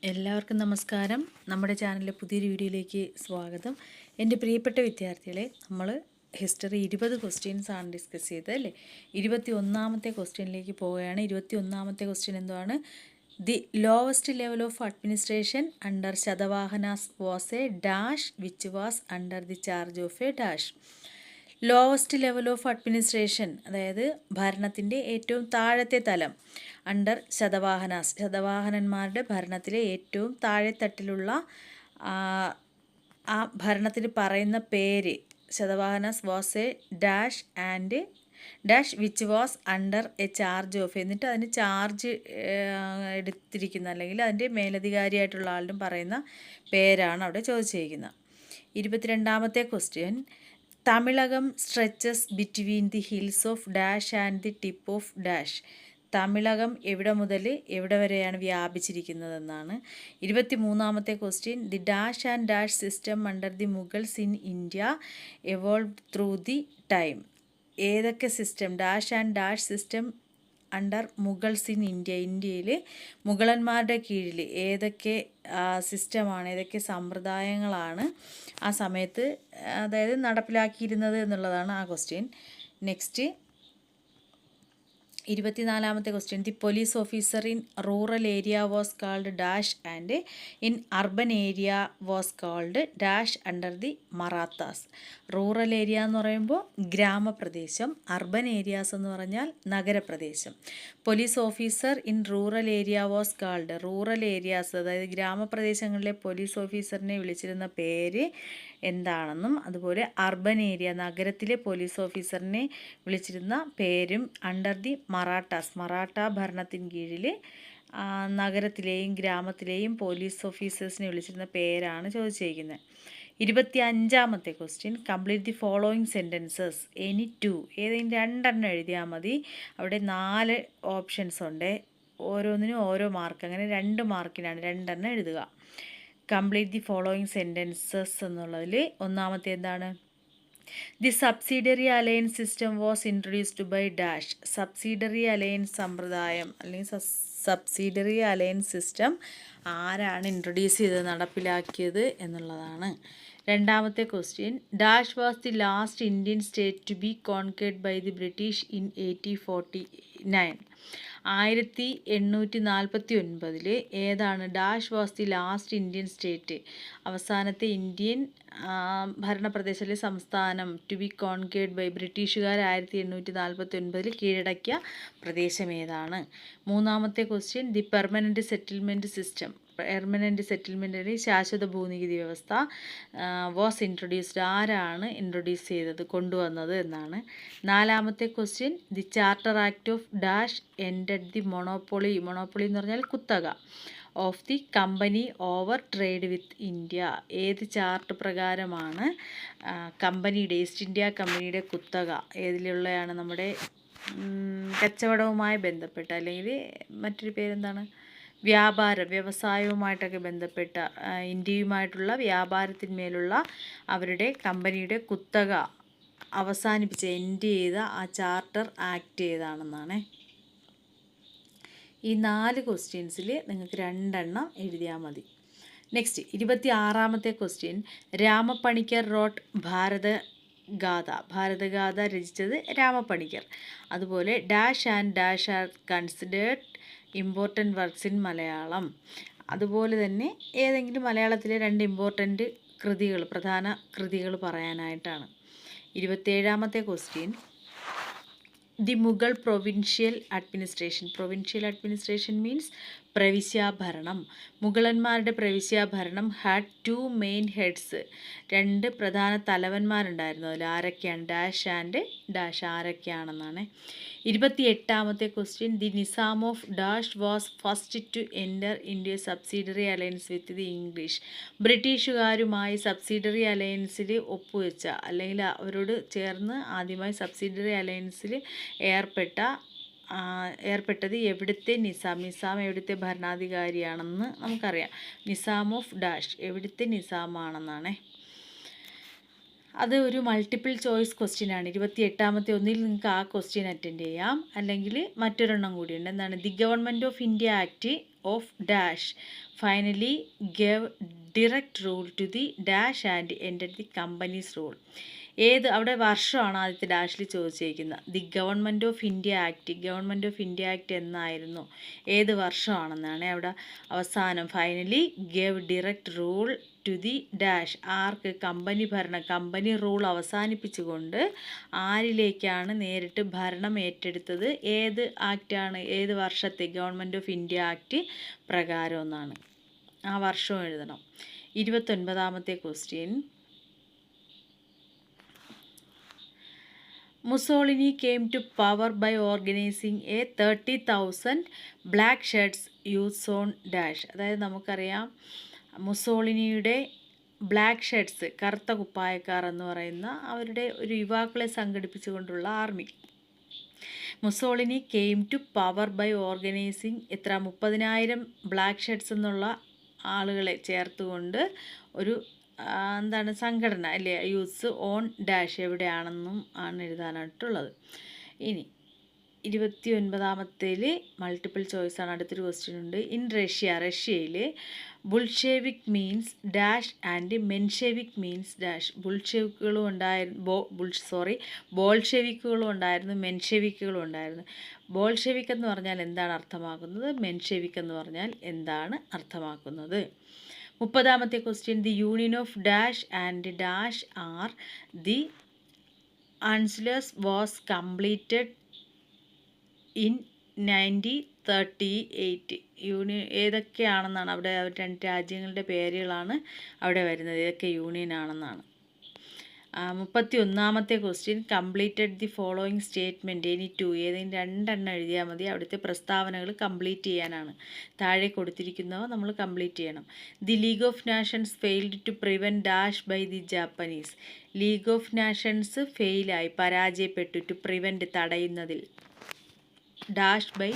എല്ലാവർക്കും നമസ്കാരം. നമ്മുടെ ചാനലിലെ പുതിയൊരു വീഡിയോയിലേക്ക് സ്വാഗതം. എൻ്റെ പ്രിയപ്പെട്ട വിദ്യാർത്ഥികളെ, നമ്മൾ ഹിസ്റ്ററി 20 ക്വസ്റ്റ്യൻസ് ആണ് ഡിസ്കസ് ചെയ്തത് അല്ലേ. 21ാമത്തെ ക്വസ്റ്റ്യനിലേക്ക് പോവുകയാണ്. 21ാമത്തെ ക്വസ്റ്റ്യൻ എന്താണ്? The lowest level of administration under Satavahanas was a dash which was under the charge of a dash. Lowest level of administration, അതായത് ഭരണത്തിൻ്റെ ഏറ്റവും താഴത്തെ തലം, അണ്ടർ ശതവാഹനാസ്, ശതവാഹനന്മാരുടെ ഭരണത്തിലെ ഏറ്റവും താഴെത്തട്ടിലുള്ള ആ ഭരണത്തിന് പറയുന്ന പേര്. Satavahanas was a dash and dash which was under a charge of, എന്നിട്ട് അതിന് ചാർജ് എടുത്തിരിക്കുന്ന അല്ലെങ്കിൽ അതിൻ്റെ മേലധികാരിയായിട്ടുള്ള ആളും പറയുന്ന പേരാണ് അവിടെ ചോദിച്ചിരിക്കുന്നത്. 22ാമത്തെ question, Tamilakam stretches between the hills of dash and the tip of dash. Tamilakam എവിടെ മുതൽ എവിടെ വരെയാണ് വ്യാപിച്ചിരിക്കുന്നതെന്നാണ്. 23ാമത്തെ question, the dash and dash system under the Mughals in India evolve through the time. ഏതൊക്കെ system, dash and dash system under Mughals in India, ഇന്ത്യയിൽ മുഗളന്മാരുടെ കീഴിൽ ഏതൊക്കെ സിസ്റ്റമാണ്, ഏതൊക്കെ സമ്പ്രദായങ്ങളാണ് ആ സമയത്ത് അതായത് നടപ്പിലാക്കിയിരുന്നത് എന്നുള്ളതാണ് ആ ക്വസ്റ്റ്യൻ. നെക്സ്റ്റ് 24ാമത്തെ question, the police officer in rural area was called dash and in urban area was called dash under the Marathas. Rural area എന്ന് പറയുമ്പോൾ ഗ്രാമപ്രദേശം, അർബൻ ഏരിയാസ് എന്ന് പറഞ്ഞാൽ നഗരപ്രദേശം. Police officer in rural area was called, rural areas അതായത് ഗ്രാമപ്രദേശങ്ങളിലെ police ഓഫീസറിനെ വിളിച്ചിരുന്ന പേര് എന്താണെന്നും, അതുപോലെ അർബൻ ഏരിയ നഗരത്തിലെ പോലീസ് ഓഫീസറിനെ വിളിച്ചിരുന്ന പേരും അണ്ടർ ദി മറാഠാസ്, മറാഠ ഭരണത്തിന് കീഴിൽ നഗരത്തിലെയും ഗ്രാമത്തിലെയും പോലീസ് ഓഫീസേഴ്സിനെ വിളിച്ചിരുന്ന പേരാണ് ചോദിച്ചിരിക്കുന്നത്. 25ാമത്തെ question, complete the following sentences any two. ഏതെങ്കിലും രണ്ടെണ്ണം എഴുതിയാൽ മതി. അവിടെ 4 ഓപ്ഷൻസ് ഉണ്ട്, ഓരോന്നിനും ഓരോ മാർക്ക്, അങ്ങനെ 2 മാർക്കിനാണ്, രണ്ടെണ്ണം എഴുതുക. കംപ്ലീറ്റ് ദി ഫോളോയിങ് സെൻറ്റൻസസ് എന്നുള്ളതിൽ ഒന്നാമത്തെ എന്താണ്? The subsidiary alliance system was introduced by dash. Subsidiary alliance സമ്പ്രദായം അല്ലെങ്കിൽ സബ്സിഡറി അലയൻസ് സിസ്റ്റം ആരാണ് ഇൻട്രൊഡ്യൂസ് ചെയ്തത്, നടപ്പിലാക്കിയത് എന്നുള്ളതാണ്. രണ്ടാമത്തെ question, dash was the last Indian state to be conquered by the British in 1849. 1849 ഏതാണ് dash was the last Indian state, അവസാനത്തെ Indian ഭരണപ്രദേശത്തിലെ സംസ്ഥാനം ടു ബി കോൺക്വേർഡ് ബൈ ബ്രിട്ടീഷുകാർ 1849 കീഴടക്കിയ പ്രദേശം ഏതാണ്? മൂന്നാമത്തെ question, the permanent settlement system, permanent സെറ്റിൽമെൻറ്റിൽ ശാശ്വത ഭൂനികുതി വ്യവസ്ഥ വാസ് ഇൻട്രൊഡ്യൂസ്ഡ്, ആരാണ് ഇൻട്രൊഡ്യൂസ് ചെയ്തത്, കൊണ്ടുവന്നത് എന്നാണ്. നാലാമത്തെ question, the charter act of dash ended the monopoly, monopoly എന്ന് പറഞ്ഞാൽ കുത്തക, of the company over trade with India. ഏത് ചാർട്ട് പ്രകാരമാണ് കമ്പനിയുടെ, ഈസ്റ്റ് ഇന്ത്യ കമ്പനിയുടെ കുത്തക ഏതിലുള്ളതാണ്? നമ്മുടെ കച്ചവടവുമായി ബന്ധപ്പെട്ട, അല്ലെങ്കിൽ മറ്റൊരു പേരെന്താണ്, വ്യാപാരം, വ്യവസായവുമായിട്ടൊക്കെ ബന്ധപ്പെട്ട ഇന്ത്യയുമായിട്ടുള്ള വ്യാപാരത്തിന്മേലുള്ള അവരുടെ കമ്പനിയുടെ കുത്തക അവസാനിപ്പിച്ച് എൻഡ് ചെയ്ത ആ ചാർട്ടർ ആക്ട് ഏതാണെന്നാണ്. ഈ 4 ക്വസ്റ്റ്യൻസിൽ നിങ്ങൾക്ക് 2 എണ്ണം എഴുതിയാൽ മതി. നെക്സ്റ്റ് 26ാമത്തെ ക്വസ്റ്റ്യൻ, രാമപ്പണിക്കർ റോട്ട് ഭാരതഗാഥ. ഭാരതഗാഥ രചിച്ചത് രാമപ്പണിക്കർ. അതുപോലെ dash and dash are considered important works in Malayalam. അതുപോലെ തന്നെ ഏതെങ്കിലും മലയാളത്തിലെ 2 ഇമ്പോർട്ടൻറ്റ് കൃതികൾ, പ്രധാന കൃതികൾ പറയാനായിട്ടാണ്. 27ാമത്തെ question, the Mughal provincial administration. Provincial administration means പ്രവിശ്യാഭരണം. മുഗളന്മാരുടെ പ്രവിശ്യാഭരണം ഹാഡ് 2 മെയിൻ ഹെഡ്സ്. 2 പ്രധാന തലവന്മാരുണ്ടായിരുന്നു. അതിൽ ആരൊക്കെയാണ്? ഡാഷ് ആൻഡ് ഡാഷ് ആരൊക്കെയാണെന്നാണ്. 28ാമത്തെ question, the Nizam of dash was first to enter in A subsidiary alliance with the English. ബ്രിട്ടീഷുകാരുമായി സബ്സിഡറി അലയൻസിൽ ഒപ്പുവെച്ച, അല്ലെങ്കിൽ അവരോട് ചേർന്ന് ആദ്യമായി സബ്സിഡറി അലയൻസിൽ ഏർപ്പെട്ടത് എവിടുത്തെ നിസാം? നിസാം എവിടുത്തെ ഭരണാധികാരിയാണെന്ന് നമുക്കറിയാം. നിസാം ഓഫ് ഡാഷ് എവിടുത്തെ നിസാമാണെന്നാണ്. അത് ഒരു മൾട്ടിപ്പിൾ ചോയ്സ് ക്വസ്റ്റ്യനാണ്. 28ാമത്തെ ഒന്നിൽ നിങ്ങൾക്ക് ആ ക്വസ്റ്റ്യൻ അറ്റൻഡ് ചെയ്യാം, അല്ലെങ്കിൽ മറ്റൊരെണ്ണം കൂടിയുണ്ട്. എന്താണ്? The government of India act of dash finally gave direct rule to the dash and ended the company's rule. അവിടെ വർഷമാണ് ആദ്യത്തെ ഡാഷിൽ ചോദിച്ചിരിക്കുന്നത്. The government of India act എന്നായിരുന്നു, ഏത് വർഷമാണെന്നാണ് അവിടെ അവസാനം. Finally gave direct rule to the dash, ആർക്ക്? കമ്പനി റൂൾ അവസാനിപ്പിച്ചുകൊണ്ട് ആരിലേക്കാണ് നേരിട്ട് ഭരണം ഏറ്റെടുത്തത്? ഏത് ആക്റ്റാണ്? ഏത് വർഷത്തെ? ഗവൺമെൻറ് ഓഫ് ഇന്ത്യ ആക്ട് പ്രകാരം എന്നാണ്. ആ വർഷം എഴുതണം. 29ാമത്തെ question. Mussolini came to power by organising 30,000 black shirts use on dash. അതായത് നമുക്കറിയാം മുസോളിനിയുടെ ബ്ലാക്ക് ഷർട്ട്സ്, കറുത്ത കുപ്പായക്കാർ എന്ന് പറയുന്ന അവരുടെ ഒരു യുവാക്കളെ സംഘടിപ്പിച്ചുകൊണ്ടുള്ള army. Mussolini came to power by organising 30,000 black shirts എന്നുള്ള ആളുകളെ ചേർത്തുകൊണ്ട് ഒരു സംഘടന അല്ലേ, യൂസ് ഓൺ ഡാഷ് എവിടെയാണെന്നും ആണ് എഴുതാനായിട്ടുള്ളത്. ഇനി 29ാമത്തേൽ മൾട്ടിപ്പിൾ ചോയ്സാണ്. അടുത്തൊരു ക്വസ്റ്റ്യൻ ഉണ്ട്. ഇൻ റഷ്യയിൽ Bolshevik means dash and Menshevik means dash. ബോൾഷെവിക്കുകളും ഉണ്ടായിരുന്നു, മെൻഷെവിക്കുകളും ഉണ്ടായിരുന്നു. ബോൾഷെവിക് എന്ന് പറഞ്ഞാൽ എന്താണ് അർത്ഥമാക്കുന്നത്? മെൻഷെവിക് എന്ന് പറഞ്ഞാൽ എന്താണ് അർത്ഥമാക്കുന്നത്? 30ാമത്തെ question. The union of dash and dash are the Anschluss was completed in 1938. Union ഏതൊക്കെയാണെന്നാണ് അവിടെ രണ്ട് രാജ്യങ്ങളുടെ പേരുകളാണ് അവിടെ വരുന്നത്, ഏതൊക്കെ യൂണിയൻ ആണെന്നാണ്. 31ാമത്തെ question. Completed the following statement any two. ഏതെങ്കിലും രണ്ടെണ്ണം എഴുതിയാൽ മതി. അവിടുത്തെ പ്രസ്താവനകൾ കംപ്ലീറ്റ് ചെയ്യാനാണ്. താഴെ കൊടുത്തിരിക്കുന്നവ നമ്മൾ കംപ്ലീറ്റ് ചെയ്യണം. The league of nations failed to prevent dash by the Japanese. League of nations ഫെയിലായി, പരാജയപ്പെട്ടു, ടു പ്രിവെൻറ്റ് തടയുന്നതിൽ, ഡാഷ് ബൈ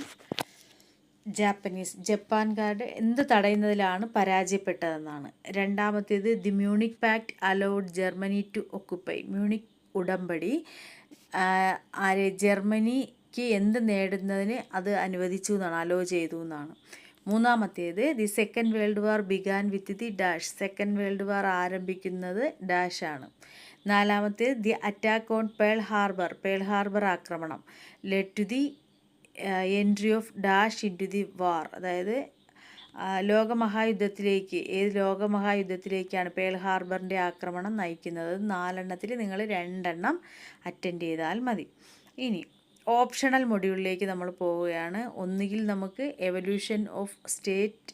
ജാപ്പനീസ്, ജപ്പാൻകാരുടെ എന്ത് തടയുന്നതിലാണ് പരാജയപ്പെട്ടതെന്നാണ്. രണ്ടാമത്തേത്. The Munich pact allowed Germany to occupy. Munich ഉടമ്പടി ജർമ്മനിക്ക് എന്ത് നേടുന്നതിന് അത് അനുവദിച്ചു എന്നാണ്, അലോ ചെയ്തു എന്നാണ്. മൂന്നാമത്തേത്. The second world war began with the dash. Second world war ആരംഭിക്കുന്നത് ഡാഷാണ്. നാലാമത്തേത്. The attack on Pearl Harbor ആക്രമണം led to the entry of dash into the war. അതായത് ലോകമഹായുദ്ധത്തിലേക്കാണ് പേൾ ഹാർബറിൻ്റെ ആക്രമണം നയിക്കുന്നത്. 4 നിങ്ങൾ 2 അറ്റൻഡ് ചെയ്താൽ മതി. ഇനി ഓപ്ഷണൽ മൊഡ്യൂളിലേക്ക് നമ്മൾ പോവുകയാണ്. ഒന്നുകിൽ നമുക്ക് evolution of States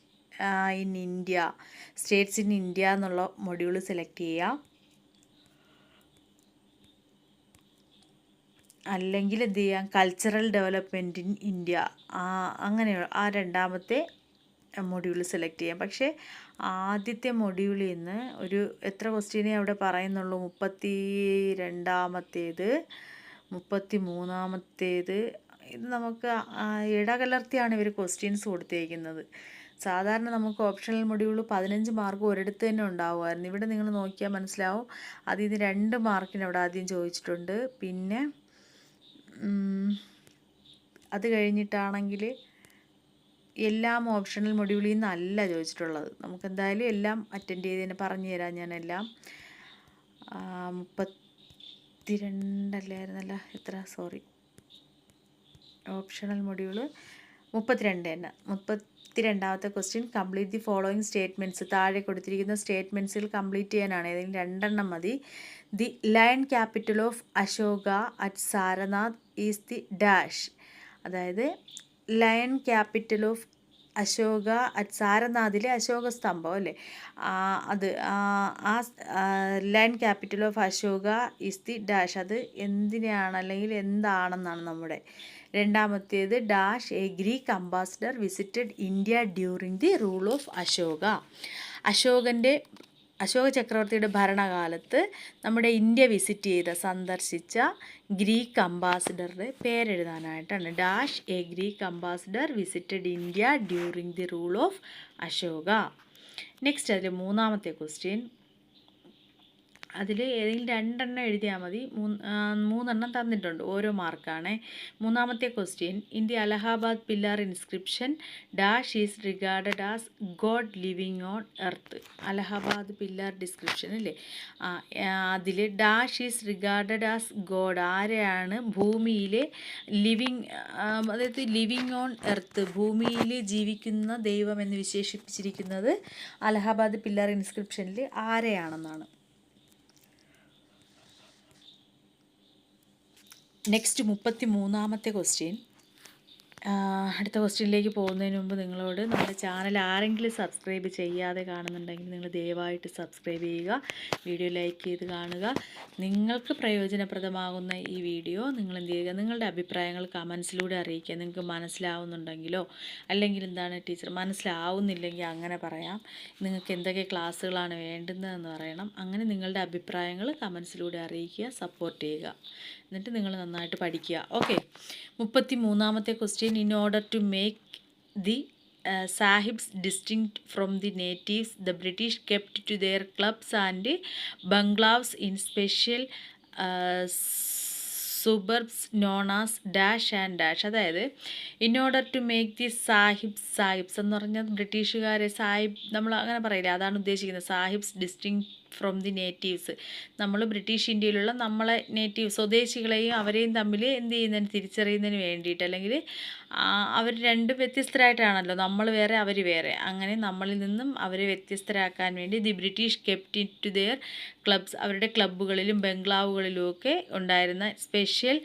in India എന്നുള്ള മൊഡ്യൂൾ സെലക്ട് ചെയ്യാം. അല്ലെങ്കിൽ എന്ത് ചെയ്യാം, കൾച്ചറൽ ഡെവലപ്മെൻറ്റ് ഇൻ ഇന്ത്യ, അങ്ങനെ ആ രണ്ടാമത്തെ മൊഡ്യൂൾ സെലക്ട് ചെയ്യാം. പക്ഷേ ആദ്യത്തെ മൊഡ്യൂളിൽ നിന്ന് ഒരു എത്ര ക്വസ്റ്റ്യനെ അവിടെ പറയുന്നുള്ളൂ? 32ാമത്തേത്, 33ാമത്തേത്. ഇത് നമുക്ക് ഇടകലർത്തിയാണ് ഇവർ ക്വസ്റ്റ്യൻസ് കൊടുത്തേക്കുന്നത്. സാധാരണ നമുക്ക് ഓപ്ഷണൽ മൊഡ്യൂൾ 15 മാർക്ക് ഒരിടത്ത് തന്നെ ഉണ്ടാവുമായിരുന്നു. ഇവിടെ നിങ്ങൾ നോക്കിയാൽ മനസ്സിലാവും. അതിൽ നിന്ന് 2 മാർക്കിന് അവിടെ ആദ്യം ചോദിച്ചിട്ടുണ്ട്. പിന്നെ അത് കഴിഞ്ഞിട്ടാണെങ്കിൽ എല്ലാം ഓപ്ഷണൽ മൊഡ്യൂളിൽ നിന്നല്ല ചോദിച്ചിട്ടുള്ളത്. നമുക്കെന്തായാലും എല്ലാം അറ്റൻഡ് ചെയ്തതിന് പറഞ്ഞു തരാം ഞാനെല്ലാം. 32 അല്ലായിരുന്നല്ല, ഓപ്ഷണൽ മൊഡ്യൂൾ 32 തന്നെ. 32ാമത്തെ question. Complete the following statements. താഴെ കൊടുത്തിരിക്കുന്ന സ്റ്റേറ്റ്മെൻറ്റ്സുകൾ കംപ്ലീറ്റ് ചെയ്യാനാണ്. ഏതെങ്കിലും 2 മതി. The lion capital of Ashoka at Sarnath is the dash. അതായത് lion capital of Ashoka at സാരനാഥിലെ അശോക സ്തംഭം അല്ലേ, അത് lion capital of Ashoka is the dash. അത് എന്തിനാണ് അല്ലെങ്കിൽ എന്താണെന്നാണ് നമ്മുടെ. രണ്ടാമത്തേത്. Dash a Greek ambassador visited India during the rule of Ashoka. Ashoka ചക്രവർത്തിയുടെ ഭരണകാലത്ത് നമ്മുടെ ഇന്ത്യ സന്ദർശിച്ച ഗ്രീക്ക് അംബാസിഡറുടെ പേരെഴുതാനായിട്ടാണ്. Dash a Greek ambassador visited India during the rule of Ashoka. Next അതിൽ 3ാമത്തെ ക്വസ്റ്റ്യൻ. അതിൽ ഏതെങ്കിലും 2 എണ്ണം എഴുതിയാൽ മതി. 3 എണ്ണം തന്നിട്ടുണ്ട്, ഓരോ മാർക്കാണ്. മൂന്നാമത്തെ question, in the Allahabad pillar inscription dash is regarded as God living on earth. Allahabad pillar description അല്ലേ, അതിൽ dash is regarded as God, ആരെയാണ് ഭൂമിയിൽ അതായത് ലിവിങ് ഓൺ എർത്ത്, ഭൂമിയിൽ ജീവിക്കുന്ന ദൈവം എന്ന് വിശേഷിപ്പിച്ചിരിക്കുന്നത് അലഹാബാദ് പില്ലർ ഇൻസ്ക്രിപ്ഷനിൽ ആരെയാണെന്നാണ്. നെക്സ്റ്റ് 33ാമത്തെ ക്വസ്റ്റ്യൻ. അടുത്ത ക്വസ്റ്റ്യനിലേക്ക് പോകുന്നതിന് മുമ്പ് നിങ്ങളോട് നമ്മുടെ ചാനൽ ആരെങ്കിലും സബ്സ്ക്രൈബ് ചെയ്യാതെ കാണുന്നുണ്ടെങ്കിൽ നിങ്ങൾ ദയവായിട്ട് സബ്സ്ക്രൈബ് ചെയ്യുക, വീഡിയോ ലൈക്ക് ചെയ്ത് കാണുക. നിങ്ങൾക്ക് പ്രയോജനപ്രദമാകുന്ന ഈ വീഡിയോ നിങ്ങൾ എന്ത് ചെയ്യുക, നിങ്ങളുടെ അഭിപ്രായങ്ങൾ കമൻസിലൂടെ അറിയിക്കുക. നിങ്ങൾക്ക് മനസ്സിലാവുന്നുണ്ടെങ്കിലോ അല്ലെങ്കിൽ എന്താണ് ടീച്ചർ മനസ്സിലാവുന്നില്ലെങ്കിൽ അങ്ങനെ പറയാം. നിങ്ങൾക്ക് എന്തൊക്കെ ക്ലാസ്സുകളാണ് വേണ്ടുന്നതെന്ന് പറയണം. അങ്ങനെ നിങ്ങളുടെ അഭിപ്രായങ്ങൾ കമൻസിലൂടെ അറിയിക്കുക, സപ്പോർട്ട് ചെയ്യുക. എന്നിട്ട് നിങ്ങൾ നന്നായിട്ട് പഠിക്കുക. ഓക്കെ, 33ാമത്തെ question. In order to make the sahibs distinct from the natives the British kept to their clubs and bungalows in special suburbs known as dash and dash. അതായത് in order to make the sahibs എന്ന് പറഞ്ഞാൽ ബ്രിട്ടീഷുകാരെ സാഹിബ് നമ്മൾ അങ്ങനെ പറയില്ല, അതാണ് ഉദ്ദേശിക്കുന്നത്. Sahibs distinct from the natives, നമ്മൾ ബ്രിട്ടീഷ് ഇന്ത്യയിലുള്ള നമ്മളെ നേറ്റീവ് സ്വദേശികളെയും അവരെയും തമ്മിൽ എന്ത് ചെയ്യുന്നതിന് തിരിച്ചറിയുന്നതിന് വേണ്ടിയിട്ട്, അല്ലെങ്കിൽ അവർ രണ്ടും വ്യത്യസ്തരായിട്ടാണല്ലോ, നമ്മൾ വേറെ അവർ വേറെ, അങ്ങനെ നമ്മളിൽ നിന്നും അവരെ വ്യത്യസ്തരാക്കാൻ വേണ്ടി the British kept to their clubs, അവരുടെ ക്ലബ്ബുകളിലും ബംഗ്ലാവുകളിലും ഒക്കെ ഉണ്ടായിരുന്ന സ്പെഷ്യൽ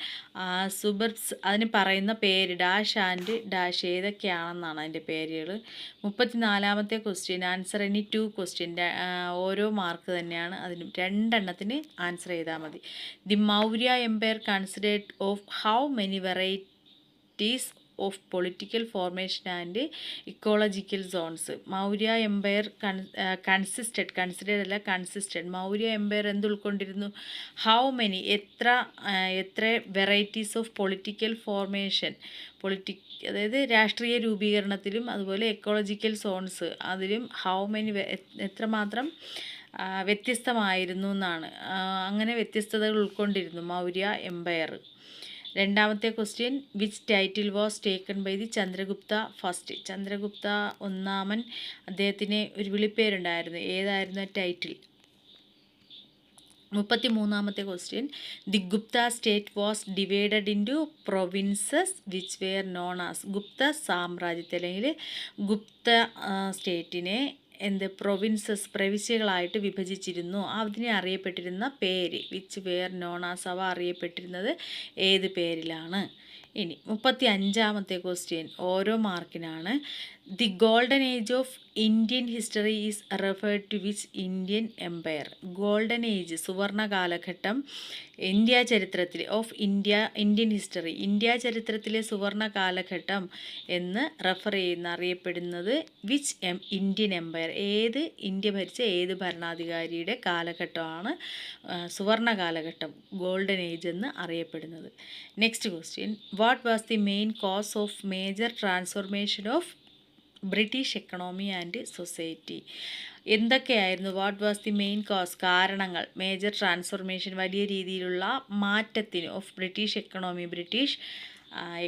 സുബർബ്സ്, അതിന് പറയുന്ന പേര് ഡാഷ് ആൻഡ് ഡാഷ് ഏതൊക്കെയാണെന്നാണ് അതിൻ്റെ പേരുകൾ. 34ാമത്തെ ക്വസ്റ്റ്യൻ. ആൻസർ എനി 2 ക്വസ്റ്റ്യൻ, ഓരോ മാർക്ക് തന്നെയാണ്, അതിനും 2 എണ്ണത്തിന് ആൻസർ ചെയ്താൽ മതി. The Maurya empire considered of how many varieties of political formation and ecological zones. Maurya empire consisted Maurya empire എന്ത് ഉൾക്കൊണ്ടിരുന്നു? ഹൗ മെനി, എത്ര വെറൈറ്റീസ് ഓഫ് പൊളിറ്റിക്കൽ ഫോർമേഷൻ, അതായത് രാഷ്ട്രീയ രൂപീകരണത്തിലും അതുപോലെ എക്കോളജിക്കൽ സോൺസ് അതിലും ഹൗ മെനി എത്രമാത്രം വ്യത്യസ്തമായിരുന്നു എന്നാണ്. അങ്ങനെ വ്യത്യസ്തതകൾ ഉൾക്കൊണ്ടിരുന്നു മൗര്യ എംപയർ. 2ാമത്തെ question. Which title was taken by the Chandragupta first. Chandragupta ഒന്നാമൻ, അദ്ദേഹത്തിന് ഒരു വിളിപ്പേരുണ്ടായിരുന്നു, ഏതായിരുന്നു ടൈറ്റിൽ? 33ാമത്തെ question. The Gupta state was divided into provinces which were known as. Gupta സാമ്രാജ്യത്തെ അല്ലെങ്കിൽ ഗുപ്ത സ്റ്റേറ്റിനെ പ്രൊവിൻസസ് പ്രവിശ്യകളായിട്ട് വിഭജിച്ചിരുന്നു. അതിനെ അറിയപ്പെട്ടിരുന്ന പേര് വിച്ച് വെയർ നോൺ ആസ്, അവ അറിയപ്പെട്ടിരുന്നത് ഏത് പേരിലാണ്? ഇനി 35ാമത്തെ ക്വസ്റ്റ്യൻ ഓരോ മാർക്കിനാണ്. The golden age of Indian history is referred to which Indian empire. Golden age, സുവർണ കാലഘട്ടം ഇന്ത്യ ചരിത്രത്തിൽ ഇന്ത്യൻ ഹിസ്റ്ററി, ഇന്ത്യ ചരിത്രത്തിലെ സുവർണ കാലഘട്ടം എന്ന് അറിയപ്പെടുന്നത് വിച്ച് ഇന്ത്യൻ എംപയർ, ഏത് ഇന്ത്യ ഭരിച്ച ഏത് ഭരണാധികാരിയുടെ കാലഘട്ടമാണ് സുവർണ കാലഘട്ടം, ഗോൾഡൻ ഏജ് എന്ന് അറിയപ്പെടുന്നത്. Next question. What was the main cause of major transformation of British economy and society? എന്തൊക്കെയായിരുന്നു what was the main cause, കാരണങ്ങൾ, മേജർ ട്രാൻസ്ഫോർമേഷൻ, വലിയ രീതിയിലുള്ള മാറ്റത്തിന് ഓഫ് ബ്രിട്ടീഷ്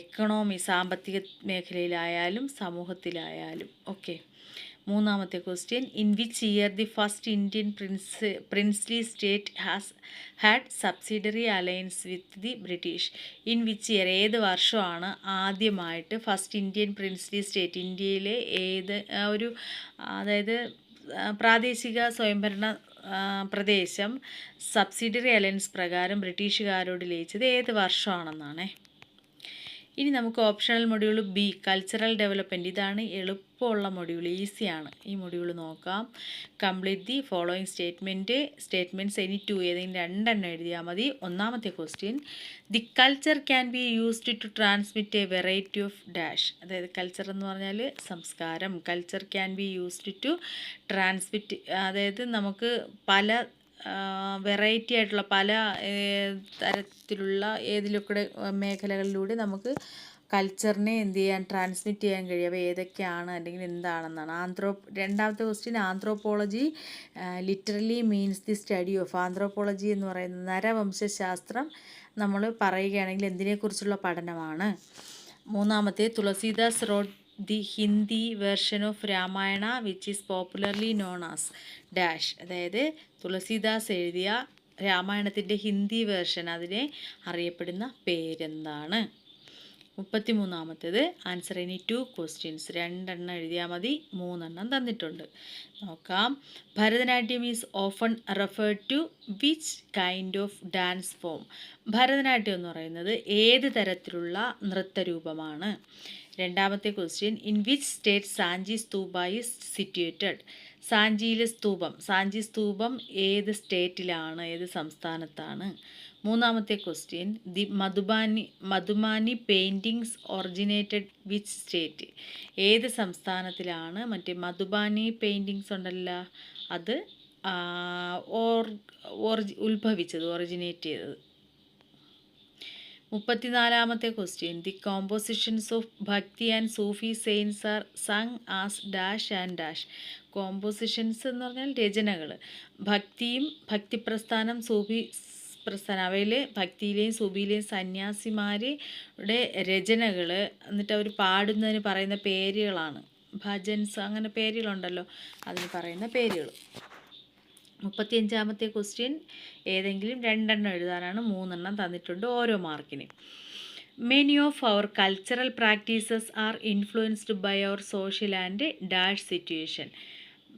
എക്കണോമി സാമ്പത്തിക മേഖലയിലായാലും സമൂഹത്തിലായാലും. ഓക്കെ. 3ാമത്തെ question. In which year the first Indian princely state had subsidiary alliance with the British. In which year, ഏത് വർഷമാണ് ആദ്യമായിട്ട് ഫസ്റ്റ് ഇന്ത്യൻ പ്രിൻസ്ലി സ്റ്റേറ്റ്, ഇന്ത്യയിലെ അതായത് പ്രാദേശിക സ്വയംഭരണ പ്രദേശം സബ്സിഡറി അലയൻസ് പ്രകാരം ബ്രിട്ടീഷുകാരോട് ലയിച്ചത് ഏത് വർഷമാണെന്നാണ്. ഇനി നമുക്ക് optional module B, cultural development. ഇതാണ് എളുപ്പമുള്ള മൊഡ്യൂൾ, ഈസിയാണ് ഈ മൊഡ്യൂൾ. നോക്കാം. Complete the following statements any 2, ഏതെങ്കിലും 2 എണ്ണം എഴുതിയാൽ മതി. 1ാമത്തെ question. The culture can be used to transmit a variety of dash. അതായത് കൾച്ചർ എന്ന് പറഞ്ഞാൽ സംസ്കാരം. Culture can be used to transmit, അതായത് നമുക്ക് പല വെറൈറ്റി ആയിട്ടുള്ള പല തരത്തിലുള്ള ഏതിലൊക്കെ മേഖലകളിലൂടെ നമുക്ക് കൾച്ചറിനെ എന്ത് ചെയ്യാൻ ട്രാൻസ്മിറ്റ് ചെയ്യാൻ കഴിയും. അപ്പോൾ ഏതൊക്കെയാണ് അല്ലെങ്കിൽ എന്താണെന്നാണ്. രണ്ടാമത്തെ question, anthropology literally means the study of. Anthropology എന്ന് പറയുന്നത് നരവംശശാസ്ത്രം നമ്മൾ പറയുകയാണെങ്കിൽ എന്തിനെക്കുറിച്ചുള്ള പഠനമാണ്. മൂന്നാമത്തെ, Tulsidas wrote the Hindi version of Ramayana which is popularly known as dash. അതായത് തുളസീദാസ് എഴുതിയ രാമായണത്തിൻ്റെ ഹിന്ദി വേർഷൻ, അതിനെ അറിയപ്പെടുന്ന പേരെന്താണ്. 33ാമത്തേത്, ആൻസർ എനി 2 ക്വസ്റ്റ്യൻസ്. 2 എണ്ണം എഴുതിയാൽ മതി, 3 എണ്ണം തന്നിട്ടുണ്ട്. നോക്കാം. Bharatanatyam is often referred to which kind of dance form. Bharatanatyam എന്ന് പറയുന്നത് ഏത് തരത്തിലുള്ള നൃത്തരൂപമാണ്. രണ്ടാമത്തെ question, in which state Sanchi stupa is situated. Sanchi സ്തൂപം ഏത് സ്റ്റേറ്റിലാണ്, ഏത് സംസ്ഥാനത്താണ്. മൂന്നാമത്തെ question, the Madhubani paintings originated which state. ഏത് സംസ്ഥാനത്തിലാണ് മധുബാനി പെയിൻറ്റിങ്സ് ഉണ്ടല്ലോ അത് ഒറിജിനേറ്റ് ചെയ്തത്. 34ാമത്തെ question, the compositions of Bhakti and Sufi saints are sung as dash and dash. Compositions എന്ന് പറഞ്ഞാൽ രചനകൾ. ഭക്തിയും ഭക്തിപ്രസ്ഥാനം സൂഫി പ്രസ്ഥാനം, അവയിൽ ഭക്തിയിലെയും സൂഫിയിലെയും സന്യാസിമാരുടെ രചനകൾ, എന്നിട്ട് അവർ പാടുന്നതിന് പറയുന്ന പേരുകളാണ്. ഭജൻസ്, അങ്ങനെ പേരുകളുണ്ടല്ലോ, അതിന് പറയുന്ന പേരുകൾ. 35ാമത്തെ ക്വസ്റ്റ്യൻ, ഏതെങ്കിലും 2 എണ്ണം എഴുതാനാണ്, 3 എണ്ണം തന്നിട്ടുണ്ട് ഓരോ മാർക്കിന്. Many of our cultural practices are influenced by our social and dash situation.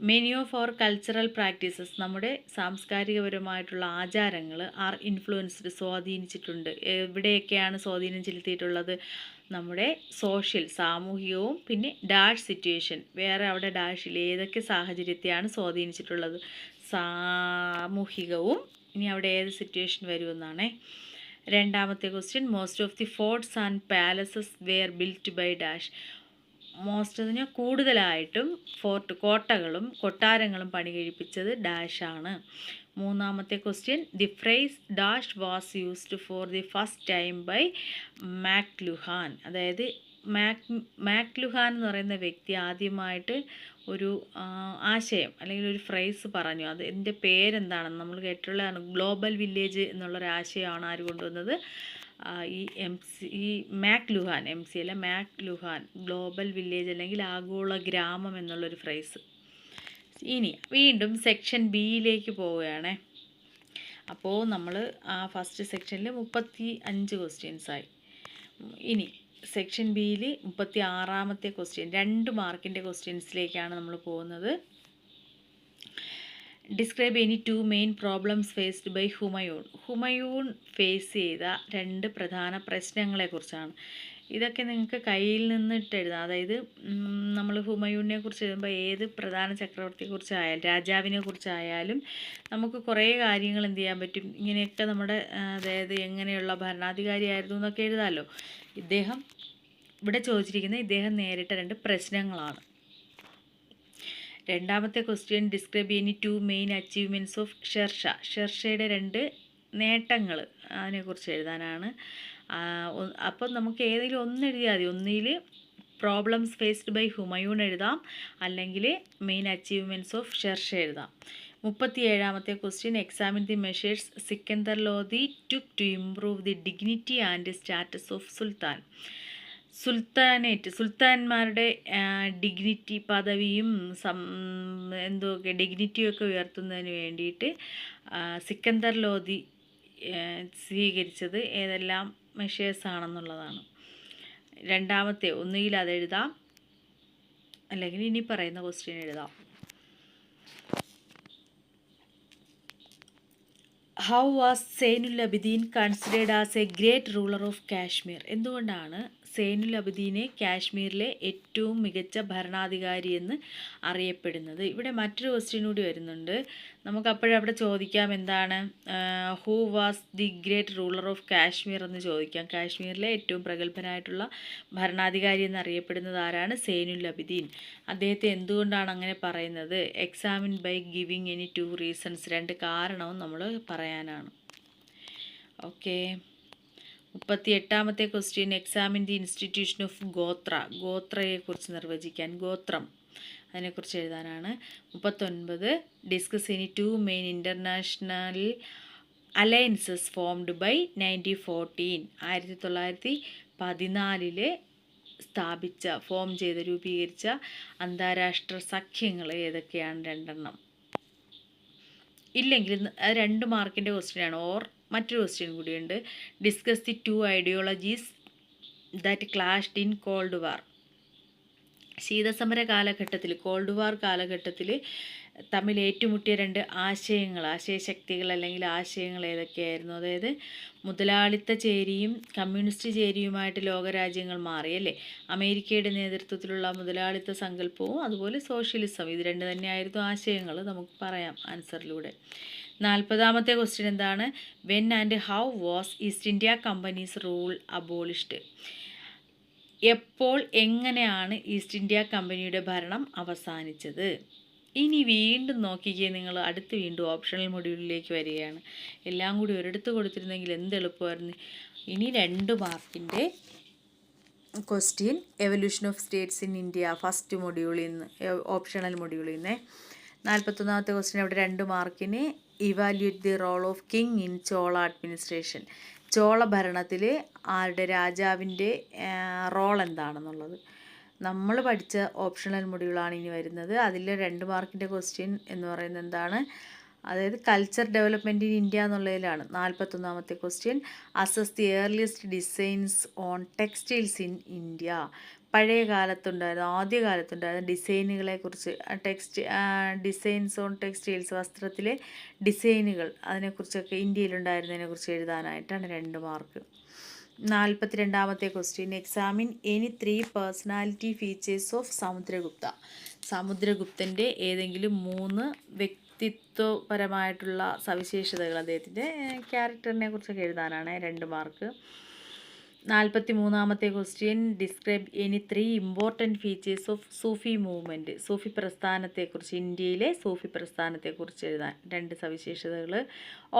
Many of our cultural practices, നമ്മുടെ സാംസ്കാരികപരമായിട്ടുള്ള ആചാരങ്ങൾ ആർ ഇൻഫ്ലുവൻസ്ഡ്, സ്വാധീനിച്ചിട്ടുണ്ട്. എവിടെയൊക്കെയാണ് സ്വാധീനം ചെലുത്തിയിട്ടുള്ളത്? നമ്മുടെ സോഷ്യൽ, സാമൂഹികവും, പിന്നെ ഡാഷ് സിറ്റുവേഷൻ, വേറെ അവിടെ ഡാഷിൽ ഏതൊക്കെ സാഹചര്യത്തെയാണ് സ്വാധീനിച്ചിട്ടുള്ളത്? സാമൂഹികവും. ഇനി അവിടെ ഏത് സിറ്റുവേഷൻ വരുമെന്നാണേ. രണ്ടാമത്തെ question, most of the forts and palaces were built by dash. Most കൂടുതലായിട്ടും കോട്ടകളും കൊട്ടാരങ്ങളും പണി കഴിപ്പിച്ചത് ഡാഷാണ്. മൂന്നാമത്തെ question, the phrase dash was used for the first time by McLuhan. അതായത് മാക്ലുഹാൻ എന്ന് പറയുന്ന വ്യക്തി ആദ്യമായിട്ട് ഒരു ആശയം അല്ലെങ്കിൽ ഒരു ഫ്രേസ് പറഞ്ഞു. അത് എൻ്റെ പേരെന്താണെന്ന് നമ്മൾ കേട്ടിട്ടുള്ളതാണ്. ഗ്ലോബൽ വില്ലേജ് എന്നുള്ളൊരാശയമാണ് ആര് കൊണ്ടുവന്നത്? ഈ മാക്ലുഹാൻ, MC അല്ല, മാക്ലുഹാൻ, ഗ്ലോബൽ വില്ലേജ് അല്ലെങ്കിൽ ആഗോള ഗ്രാമം എന്നുള്ളൊരു ഫ്രേസ്. ഇനി വീണ്ടും സെക്ഷൻ ബിയിലേക്ക് പോവുകയാണേ. അപ്പോൾ നമ്മൾ ഫസ്റ്റ് സെക്ഷനിൽ 35 ക്വസ്റ്റ്യൻസായി. ഇനി സെക്ഷൻ ബിയിൽ 36ാമത്തെ ക്വസ്റ്റ്യൻ, 2 മാർക്കിൻ്റെ ക്വസ്റ്റ്യൻസിലേക്കാണ് നമ്മൾ പോകുന്നത്. Describe any 2 main problems faced by Humayun. Humayun face ചെയ്ത 2 പ്രധാന പ്രശ്നങ്ങളെക്കുറിച്ചാണ്. ഇതൊക്കെ നിങ്ങൾക്ക് കയ്യിൽ നിന്നിട്ട് എഴുതാം. അതായത് നമ്മൾ ഹുമയൂണിനെ കുറിച്ച് എഴുതുമ്പോൾ ഏത് പ്രധാന ചക്രവർത്തിയെക്കുറിച്ചായാലും രാജാവിനെ കുറിച്ചായാലും നമുക്ക് കുറേ കാര്യങ്ങൾ എന്ത് ചെയ്യാൻ പറ്റും, ഇങ്ങനെയൊക്കെ നമ്മുടെ അതായത് എങ്ങനെയുള്ള ഭരണാധികാരിയായിരുന്നു എന്നൊക്കെ എഴുതാമല്ലോ. ഇവിടെ ചോദിച്ചിരിക്കുന്നത് ഇദ്ദേഹം നേരിട്ട 2 പ്രശ്നങ്ങളാണ്. രണ്ടാമത്തെ question, describe any 2 main achievements of Sher Shah. ഷെർഷയുടെ 2 നേട്ടങ്ങൾ, അതിനെക്കുറിച്ച് എഴുതാനാണ്. അപ്പം നമുക്ക് ഏതെങ്കിലും ഒന്ന് എഴുതിയാൽ മതി. ഒന്നിൽ പ്രോബ്ലംസ് ഫേസ്ഡ് ബൈ ഹുമയൂൺ എഴുതാം, അല്ലെങ്കിൽ മെയിൻ അച്ചീവ്മെൻറ്റ്സ് ഓഫ് ഷെർഷ എഴുതാം. 37ാമത്തെ question, examine the measures Sikandar Lodhi took to improve the dignity and status of Sultan. സുൽത്താൻമാരുടെ dignity, പദവിയും ഡിഗ്നിറ്റിയൊക്കെ ഉയർത്തുന്നതിന് വേണ്ടിയിട്ട് സിക്കന്ദർ ലോധി സ്വീകരിച്ചത് ഏതെല്ലാം മെഷേഴ്സ് ആണെന്നുള്ളതാണ്. രണ്ടാമത്തെ, ഒന്നുകിൽ അതെഴുതാം അല്ലെങ്കിൽ ഇനി പറയുന്ന ക്വസ്റ്റ്യൻ എഴുതാം. How was Zainul അബിദീൻ considered as A great ruler of Kashmir. എന്തുകൊണ്ടാണ് സൈനുൽ അബിദീനെ കാശ്മീരിലെ ഏറ്റവും മികച്ച ഭരണാധികാരി എന്ന് അറിയപ്പെടുന്നത്? ഇവിടെ മറ്റൊരു ക്വസ്റ്റ്യൻ കൂടി വരുന്നുണ്ട്. നമുക്കപ്പോഴവിടെ ചോദിക്കാം, എന്താണ് who was the great ruler of Kashmir എന്ന് ചോദിക്കാം. കാശ്മീരിലെ ഏറ്റവും പ്രഗത്ഭനായിട്ടുള്ള ഭരണാധികാരി എന്നറിയപ്പെടുന്നത് ആരാണ്? സൈനുൽ അബിദീൻ. അദ്ദേഹത്തെ എന്തുകൊണ്ടാണ് അങ്ങനെ പറയുന്നത്? Examine by giving any 2 reasons. 2 കാരണവും നമ്മൾ പറയാനാണ്. ഓക്കെ, 38ാമത്തെ question examine the institution of ഗോത്രയെക്കുറിച്ച് നിർവചിക്കാൻ, ഗോത്രം അതിനെക്കുറിച്ച് എഴുതാനാണ്. 39 discuss any 2 main international alliances formed by 1914. 1914 form ചെയ്ത് രൂപീകരിച്ച അന്താരാഷ്ട്ര സഖ്യങ്ങൾ ഏതൊക്കെയാണ്? 2 ഇല്ലെങ്കിൽ 2 മാർക്കിൻ്റെ ക്വസ്റ്റ്യനാണ്. ഓർ മറ്റൊരു ക്വസ്റ്റ്യൻ കൂടിയുണ്ട്. Discuss the 2 ideologies that clashed in cold war. ശീതസമര കാലഘട്ടത്തിൽ, കോൾഡ് വാർ കാലഘട്ടത്തിൽ തമ്മിൽ ഏറ്റുമുട്ടിയ 2 ആശയശക്തികൾ അല്ലെങ്കിൽ ആശയങ്ങൾ ഏതൊക്കെയായിരുന്നു? അതായത് മുതലാളിത്ത ചേരിയും കമ്മ്യൂണിസ്റ്റ് ചേരിയുമായിട്ട് ലോകരാജ്യങ്ങൾ മാറിയല്ലേ. അമേരിക്കയുടെ നേതൃത്വത്തിലുള്ള മുതലാളിത്ത സങ്കല്പവും അതുപോലെ സോഷ്യലിസം, ഇത് 2 തന്നെയായിരുന്നു ആശയങ്ങൾ, നമുക്ക് പറയാം ആൻസറിലൂടെ. 40ാമത്തെ ക്വസ്റ്റ്യൻ എന്താണ്? When and how was east India companies rule abolished? എപ്പോൾ എങ്ങനെയാണ് ഈസ്റ്റ് ഇന്ത്യ കമ്പനിയുടെ ഭരണം അവസാനിച്ചത്? ഇനി വീണ്ടും നോക്കിക്കേ, നിങ്ങൾ വീണ്ടും ഓപ്ഷണൽ മൊഡ്യൂളിലേക്ക് വരികയാണ്. എല്ലാം കൂടി ഒരിടത്ത് കൊടുത്തിരുന്നെങ്കിൽ എന്ത് എളുപ്പമായിരുന്നു. ഇനി 2 മാർക്കിൻ്റെ question evolution of States in India first മൊഡ്യൂളിൽ നിന്ന്, ഓപ്ഷണൽ മൊഡ്യൂളിൽ നിന്ന്. 41ാമത്തെ ക്വസ്റ്റ്യൻ അവിടെ 2 മാർക്കിന് evaluate the role of king in Chola administration. Chola ഭരണത്തിൽ രാജാവിൻ്റെ റോൾ എന്താണെന്നുള്ളത് നമ്മൾ പഠിച്ച ഓപ്ഷണൽ മൊഡ്യൂളാണ് ഇനി വരുന്നത്. അതിൽ 2 മാർക്കിൻ്റെ ക്വസ്റ്റ്യൻ എന്ന് പറയുന്നത് എന്താണ്? അതായത് കൾച്ചർ ഡെവലപ്മെൻറ്റ് ഇൻ ഇന്ത്യ എന്നുള്ളതിലാണ്. 41ാമത്തെ question assess the earliest designs on textiles in India. പഴയ കാലത്തുണ്ടായിരുന്ന, ആദ്യകാലത്തുണ്ടായിരുന്ന ഡിസൈനുകളെക്കുറിച്ച്, ഡിസൈൻസ് ഓൺ ടെക്സ്റ്റൈൽസ്, വസ്ത്രത്തിലെ ഡിസൈനുകൾ, അതിനെക്കുറിച്ചൊക്കെ ഇന്ത്യയിലുണ്ടായിരുന്നതിനെക്കുറിച്ച് എഴുതാനായിട്ടാണ് 2 മാർക്ക്. 42ാമത്തെ question examine any 3 personality features of Samudragupta. സമുദ്രഗുപ്തൻ്റെ ഏതെങ്കിലും 3 വ്യക്തിത്വപരമായിട്ടുള്ള സവിശേഷതകൾ, അദ്ദേഹത്തിൻ്റെ ക്യാരക്ടറിനെ കുറിച്ചൊക്കെ എഴുതാനാണ് 2 മാർക്ക്. 43ാമത്തെ question describe any 3 important features of Sufi movement. സൂഫി പ്രസ്ഥാനത്തെക്കുറിച്ച്, ഇന്ത്യയിലെ സൂഫി പ്രസ്ഥാനത്തെക്കുറിച്ച് എഴുതാൻ 2 സവിശേഷതകൾ.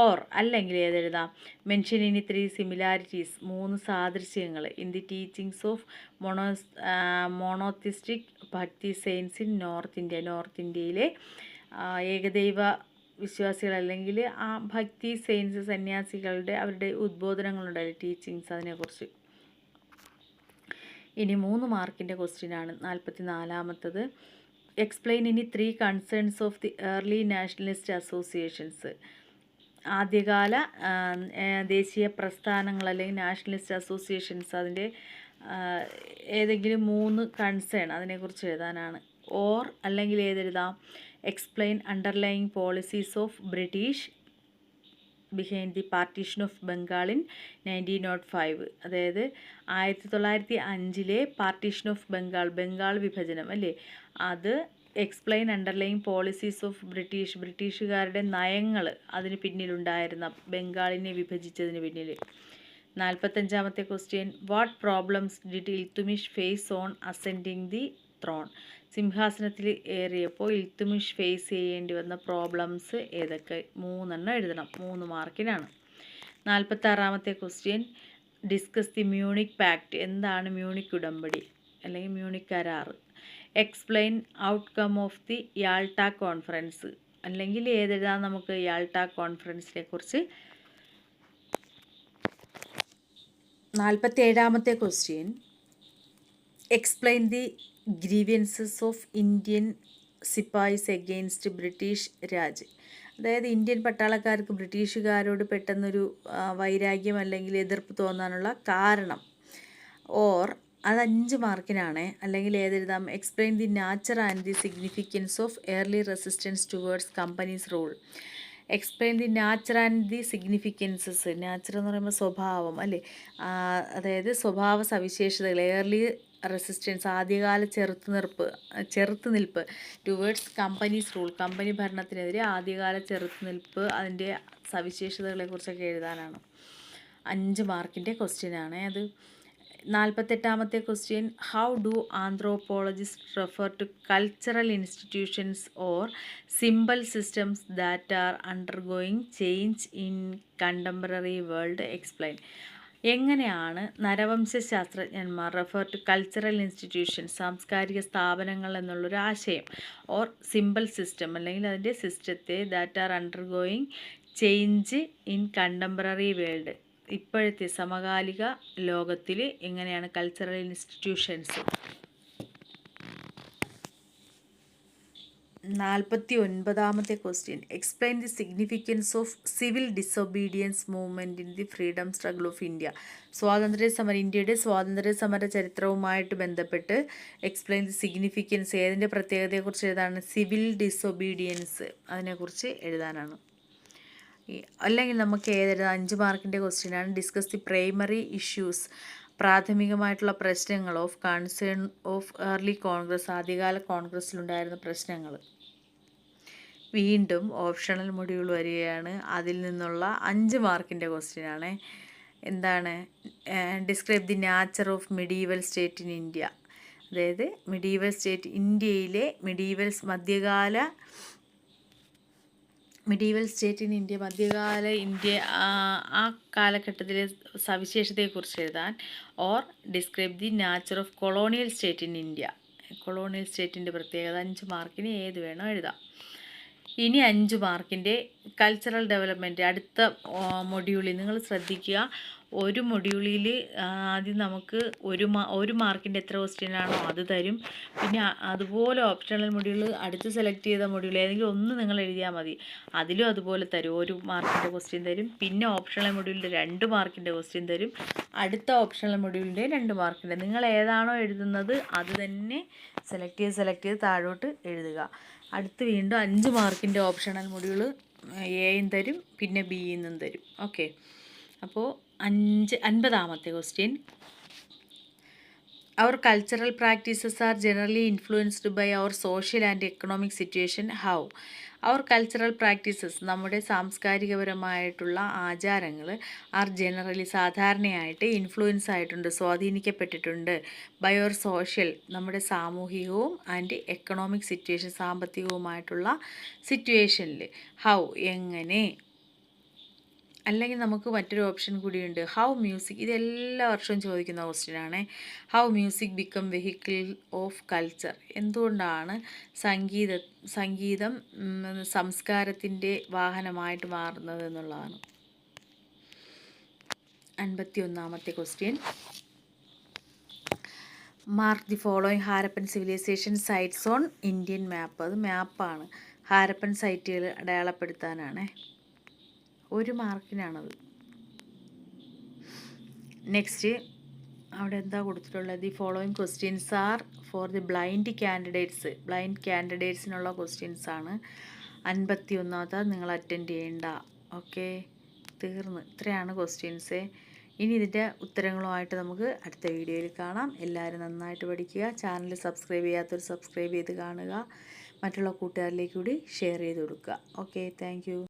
ഓർ അല്ലെങ്കിൽ ഏതെഴുതാം? മെൻഷൻ എനി 3 സിമിലാരിറ്റീസ്, 3 സാദൃശ്യങ്ങൾ in the teachings of monotheistic bhakti saints in north India. North ഇന്ത്യയിലെ ഏകദൈവ വിശ്വാസികൾ അല്ലെങ്കിൽ ആ ഭക്തി സെയിൻസ് സന്യാസികളുടെ അവരുടെ ഉദ്ബോധനങ്ങളുണ്ടായി, ടീച്ചിങ്സ്, അതിനെക്കുറിച്ച്. ഇനി 3 മാർക്കിൻ്റെ ക്വസ്റ്റ്യനാണ് 44ാമത്തത്. എക്സ്പ്ലെയിൻ ഇനി 3 concerns of the early nationalist associations. ആദ്യകാല ദേശീയ പ്രസ്ഥാനങ്ങൾ അല്ലെങ്കിൽ നാഷണലിസ്റ്റ് അസോസിയേഷൻസ്, അതിൻ്റെ ഏതെങ്കിലും 3 കൺസേൺ അതിനെക്കുറിച്ച് എഴുതാനാണ്. ഓർ അല്ലെങ്കിൽ ഏതെഴുതാം? Explain underlying policies of British behind the partition of Bengal in 1905. അതായത് 1905 പാർട്ടീഷൻ ഓഫ് ബംഗാൾ വിഭജനം അല്ലേ, അത് എക്സ്പ്ലെയിൻ അണ്ടർലൈയിങ് പോളിസീസ് ഓഫ് ബ്രിട്ടീഷുകാരുടെ നയങ്ങൾ അതിന് പിന്നിലുണ്ടായിരുന്ന, ബംഗാളിനെ വിഭജിച്ചതിന് പിന്നിൽ. 45ാമത്തെ question what problems did Iltutmish face on ascending the throne. സിംഹാസനത്തിൽ ഏറിയപ്പോൾ ഇൽത്തുമിഷ് ഫേസ് ചെയ്യേണ്ടി വന്ന പ്രോബ്ലംസ് ഏതൊക്കെ? 3 എഴുതണം, 3 മാർക്കിനാണ്. 46ാമത്തെ question discuss the Munich pact. എന്താണ് മ്യൂണിക് ഉടമ്പടി അല്ലെങ്കിൽ മ്യൂണിക് കരാർ? Explain outcome of the Yalta conference. അല്ലെങ്കിൽ ഏതെഴുതാൻ നമുക്ക്? യാൾട്ട കോൺഫറൻസിനെ കുറിച്ച്. 47ാമത്തെ question explain the grievances of Indian sepoys against British Raj. അതായത് ഇന്ത്യൻ പട്ടാളക്കാർക്ക് ബ്രിട്ടീഷുകാരോട് പെട്ടെന്നൊരു വൈരാഗ്യം അല്ലെങ്കിൽ എതിർപ്പ് തോന്നാനുള്ള കാരണം. ഓർ അത് 5 മാർക്കിനാണ്. അല്ലെങ്കിൽ ഏതെഴുതാം? Explain the nature and the significance of early resistance towards company's rule. Explain the nature and the significances. Nature എന്ന് പറയുമ്പോൾ സ്വഭാവം അല്ലേ, അതായത് സ്വഭാവ സവിശേഷതകൾ. ഏർലി റെസിസ്റ്റൻസ് ആദ്യകാല ചെറുത്തുനിൽപ്പ് ടുവേർഡ്സ് കമ്പനീസ് റൂൾ, കമ്പനി ഭരണത്തിനെതിരെ ആദ്യകാല ചെറുത്തുനിൽപ്പ്, അതിൻ്റെ സവിശേഷതകളെക്കുറിച്ചൊക്കെ എഴുതാനാണ്. 5 മാർക്കിൻ്റെ ക്വസ്റ്റ്യനാണ് അത്. 48ാമത്തെ question how do anthropologist refer to cultural institutions or simple systems that are undergoing change in contemporary world? Explain. എങ്ങനെയാണ് നരവംശശാസ്ത്രജ്ഞന്മാർ റെഫർ ടു കൾച്ചറൽ ഇൻസ്റ്റിറ്റ്യൂഷൻ സാംസ്കാരിക സ്ഥാപനങ്ങൾ എന്നുള്ളൊരു ആശയം ഓർ സിമ്പിൾ സിസ്റ്റം അല്ലെങ്കിൽ അതിൻ്റെ സിസ്റ്റത്തെ that are undergoing change in contemporary world ഇപ്പോഴത്തെ സമകാലിക ലോകത്തിൽ എങ്ങനെയാണ് കൾച്ചറൽ ഇൻസ്റ്റിറ്റ്യൂഷൻസ്. 49ാമത്തെ question. Explain the significance of civil disobedience movement in the freedom struggle of India. ഇന്ത്യയുടെ സ്വാതന്ത്ര്യ സമര ചരിത്രവുമായിട്ട് ബന്ധപ്പെട്ട് എക്സ്പ്ലെയിൻ ദി സിഗ്നിഫിക്കൻസ്, ഏതിൻ്റെ പ്രത്യേകതയെക്കുറിച്ച് എഴുതാനാണ്? സിവിൽ ഡിസൊബീഡിയൻസ്, അതിനെക്കുറിച്ച് എഴുതാനാണ്. അല്ലെങ്കിൽ നമുക്ക് ഏതെഴുതാം? 5 മാർക്കിൻ്റെ ക്വസ്റ്റ്യനാണ്. ഡിസ്കസ് ദി പ്രൈമറി ഇഷ്യൂസ്, പ്രാഥമികമായിട്ടുള്ള പ്രശ്നങ്ങൾ of concern of early Congress, ആദ്യകാല കോൺഗ്രസ്സിലുണ്ടായിരുന്ന പ്രശ്നങ്ങൾ. വീണ്ടും ഓപ്ഷണൽ മൊഡ്യൂൾ വരികയാണ്. അതിൽ നിന്നുള്ള 5 മാർക്കിൻ്റെ ക്വസ്റ്റ്യനാണ്. എന്താണ്? Describe the nature of medieval state in India. അതായത് മിഡീവൽ സ്റ്റേറ്റ്, ഇന്ത്യയിലെ മധ്യകാല ഇന്ത്യ ആ കാലഘട്ടത്തിലെ സവിശേഷതയെക്കുറിച്ച് എഴുതാൻ. Or describe the nature of colonial state in India. Colonial സ്റ്റേറ്റിൻ്റെ പ്രത്യേകത. 5 മാർക്കിന് ഏത് വേണോ എഴുതാം. ഇനി 5 മാർക്കിൻ്റെ കൾച്ചറൽ ഡെവലപ്മെൻറ്റ് അടുത്ത മൊഡ്യൂളിൽ നിങ്ങൾ ശ്രദ്ധിക്കുക. ഒരു മൊഡ്യൂളിൽ ആദ്യം നമുക്ക് ഒരു മാർക്കിൻ്റെ എത്ര ക്വസ്റ്റ്യനാണോ അത് തരും. പിന്നെ അതുപോലെ ഓപ്ഷണൽ മൊഡ്യൂൾ അടുത്ത് സെലക്ട് ചെയ്ത മൊഡ്യൂൾ ഏതെങ്കിലും ഒന്ന് നിങ്ങൾ എഴുതിയാൽ മതി. അതിലും അതുപോലെ തരും, 1 മാർക്കിൻ്റെ ക്വസ്റ്റ്യൻ തരും. പിന്നെ ഓപ്ഷണൽ മൊഡ്യൂളിൻ്റെ 2 മാർക്കിൻ്റെ ക്വസ്റ്റ്യൻ തരും. അടുത്ത ഓപ്ഷണൽ മൊഡ്യൂളിൻ്റെ 2 മാർക്കിൻ്റെ. നിങ്ങൾ ഏതാണോ എഴുതുന്നത് അത് തന്നെ സെലക്ട് ചെയ്ത് താഴോട്ട് എഴുതുക. അടുത്ത് വീണ്ടും 5 മാർക്കിൻ്റെ ഓപ്ഷണൽ മൊഡ്യൂൾ എയും തരും, പിന്നെ ബിന്നും തരും. ഓക്കെ, അപ്പോൾ 50ാമത്തെ question. Our cultural practices are generally influenced by our social and economic situation. How? Our cultural practices, നമ്മുടെ സാംസ്കാരികപരമായിട്ടുള്ള ആചാരങ്ങൾ, ആർ ജനറലി സാധാരണയായിട്ട് ഇൻഫ്ലുവൻസ് ആയിട്ടുണ്ട്, സ്വാധീനിക്കപ്പെട്ടിട്ടുണ്ട്. ബൈ അവർ സോഷ്യൽ, നമ്മുടെ സാമൂഹികവും ആൻഡ് എക്കണോമിക് സിറ്റുവേഷൻ, സാമ്പത്തികവുമായിട്ടുള്ള സിറ്റുവേഷനിൽ. ഹൗ? എങ്ങനെ? അല്ലെങ്കിൽ നമുക്ക് മറ്റൊരു ഓപ്ഷൻ കൂടിയുണ്ട്. ഹൗ മ്യൂസിക്, ഇത് എല്ലാ വർഷവും ചോദിക്കുന്ന ക്വസ്റ്റ്യനാണ്. How music become vehicle of culture. എന്തുകൊണ്ടാണ് സംഗീതം സംസ്കാരത്തിൻ്റെ വാഹനമായിട്ട് മാറുന്നത് എന്നുള്ളതാണ്. 51ാമത്തെ question. Mark the following Harappan civilisation sites on Indian map. അത് മാപ്പാണ്, ഹാരപ്പൻ സൈറ്റുകൾ അടയാളപ്പെടുത്താനാണ്. 1 മാർക്കിനാണത്. നെക്സ്റ്റ് അവിടെ എന്താ കൊടുത്തിട്ടുള്ളത്? The following questions are for the blind ക്യാൻഡിഡേറ്റ്സിനുള്ള ക്വസ്റ്റ്യൻസ് ആണ്. 51ാമത്തെ നിങ്ങൾ അറ്റൻഡ് ചെയ്യേണ്ട. ഓക്കെ, തീർന്ന്. ഇത്രയാണ് ക്വസ്റ്റ്യൻസ്. ഇനി ഇതിൻ്റെ ഉത്തരങ്ങളുമായിട്ട് നമുക്ക് അടുത്ത വീഡിയോയിൽ കാണാം. എല്ലാവരും നന്നായിട്ട് പഠിക്കുക. ചാനൽ സബ്സ്ക്രൈബ് ചെയ്യാത്തവർ സബ്സ്ക്രൈബ് ചെയ്ത് കാണുക. മറ്റുള്ള കൂട്ടുകാരിലേക്ക് കൂടി ഷെയർ ചെയ്ത് കൊടുക്കുക. Okay, thank you.